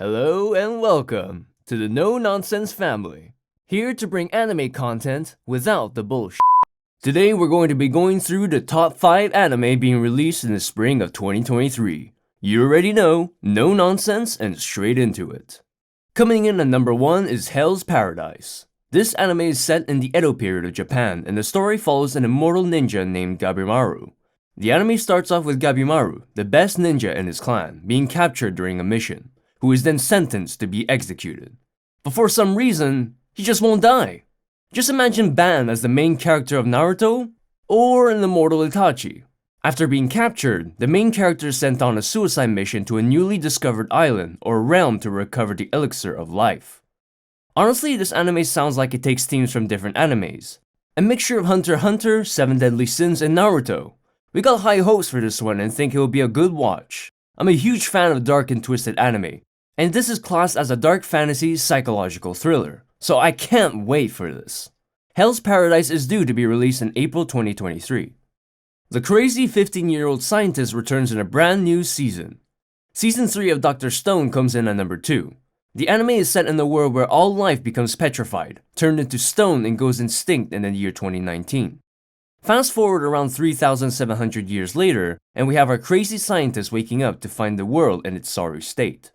Hello and welcome to the No Nonsense family, here to bring anime content without the bullshit. Today we're going to be going through the top 5 anime being released in the spring of 2023. You already know, no nonsense and straight into it. Coming in at number 1 is Hell's Paradise. This anime is set in the Edo period of Japan, and the story follows an immortal ninja named Gabimaru. The anime starts off with Gabimaru, the best ninja in his clan, being captured during a mission, who is then sentenced to be executed. But for some reason, he just won't die. Just imagine Ban as the main character of Naruto, or an immortal Itachi. After being captured, the main character is sent on a suicide mission to a newly discovered island or realm to recover the elixir of life. Honestly, this anime sounds like it takes themes from different animes. A mixture of Hunter x Hunter, 7 Deadly Sins, and Naruto. We got high hopes for this one and think it will be a good watch. I'm a huge fan of dark and twisted anime, and this is classed as a dark fantasy psychological thriller, so I can't wait for this. Hell's Paradise is due to be released in April 2023. The crazy 15-year-old scientist returns in a brand new season. Season 3 of Dr. Stone comes in at number 2. The anime is set in a world where all life becomes petrified, turned into stone and goes extinct in the year 2019. Fast forward around 3,700 years later, and we have our crazy scientist waking up to find the world in its sorry state.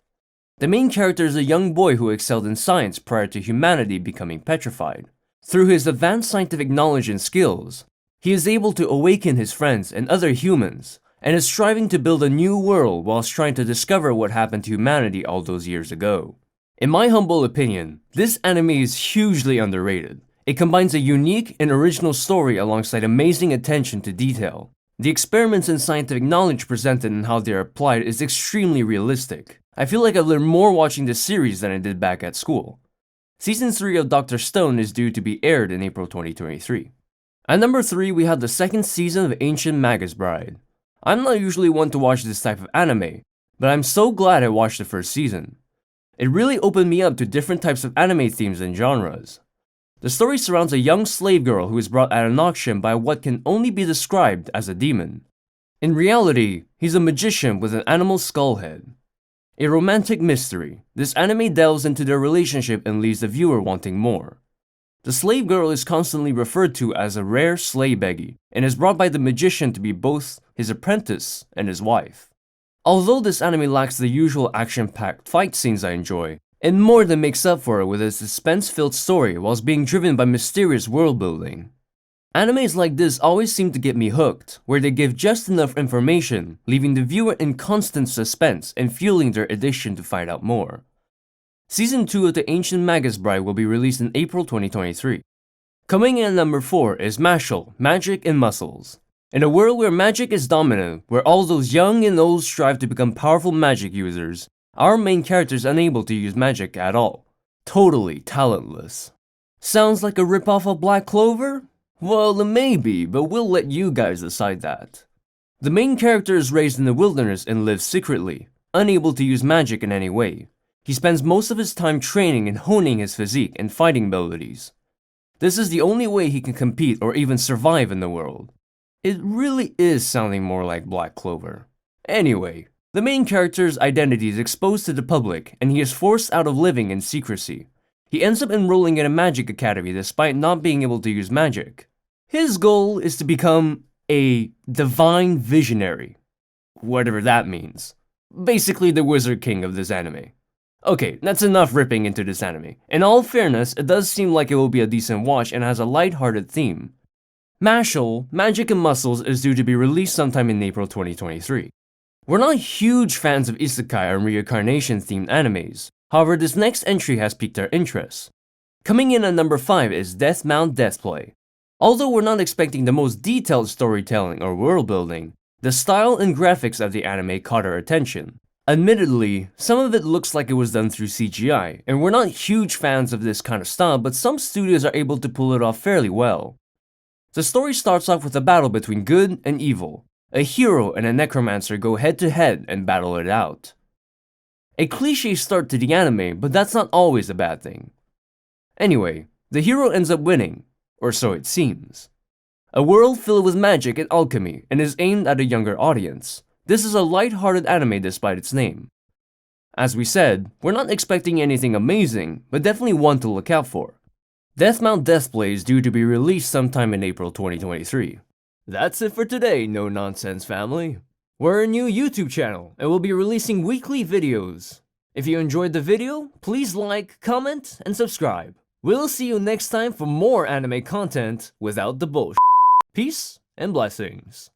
The main character is a young boy who excelled in science prior to humanity becoming petrified. Through his advanced scientific knowledge and skills, he is able to awaken his friends and other humans, and is striving to build a new world whilst trying to discover what happened to humanity all those years ago. In my humble opinion, this anime is hugely underrated. It combines a unique and original story alongside amazing attention to detail. The experiments and scientific knowledge presented and how they are applied is extremely realistic. I feel like I've learned more watching this series than I did back at school. Season 3 of Dr. Stone is due to be aired in April 2023. At number 3, we have the second season of Ancient Magus Bride. I'm not usually one to watch this type of anime, but I'm so glad I watched the first season. It really opened me up to different types of anime themes and genres. The story surrounds a young slave girl who is brought at an auction by what can only be described as a demon. In reality, he's a magician with an animal skull head. A romantic mystery, this anime delves into their relationship and leaves the viewer wanting more. The slave girl is constantly referred to as a rare slave beggy, and is brought by the magician to be both his apprentice and his wife. Although this anime lacks the usual action-packed fight scenes I enjoy, it more than makes up for it with its suspense-filled story whilst being driven by mysterious world building. Animes like this always seem to get me hooked, where they give just enough information, leaving the viewer in constant suspense and fueling their addiction to find out more. Season 2 of the Ancient Magus Bride will be released in April 2023. Coming in at number 4 is Mashle, Magic and Muscles. In a world where magic is dominant, where all those young and old strive to become powerful magic users, our main character is unable to use magic at all. Totally talentless. Sounds like a ripoff of Black Clover? Well, it may be, but we'll let you guys decide that. The main character is raised in the wilderness and lives secretly, unable to use magic in any way. He spends most of his time training and honing his physique and fighting abilities. This is the only way he can compete or even survive in the world. It really is sounding more like Black Clover. Anyway, the main character's identity is exposed to the public and he is forced out of living in secrecy. He ends up enrolling in a magic academy despite not being able to use magic. His goal is to become a divine visionary, whatever that means. Basically the Wizard King of this anime. Okay, that's enough ripping into this anime. In all fairness, it does seem like it will be a decent watch and has a lighthearted theme. Mashle, Magic and Muscles is due to be released sometime in April 2023. We're not huge fans of isekai or reincarnation themed animes, however this next entry has piqued our interest. Coming in at number 5 is Death Mount Deathplay. Although we're not expecting the most detailed storytelling or world building, the style and graphics of the anime caught our attention. Admittedly, some of it looks like it was done through CGI, and we're not huge fans of this kind of style, but some studios are able to pull it off fairly well. The story starts off with a battle between good and evil. A hero and a necromancer go head to head and battle it out. A cliche start to the anime, but that's not always a bad thing. Anyway, the hero ends up winning, or so it seems. A world filled with magic and alchemy and is aimed at a younger audience. This is a light-hearted anime despite its name. As we said, we're not expecting anything amazing, but definitely one to look out for. Deathmount Deathblade is due to be released sometime in April 2023. That's it for today, No Nonsense family. We're a new YouTube channel and we'll be releasing weekly videos. If you enjoyed the video, please like, comment, and subscribe. We'll see you next time for more anime content without the bullshit. Peace and blessings.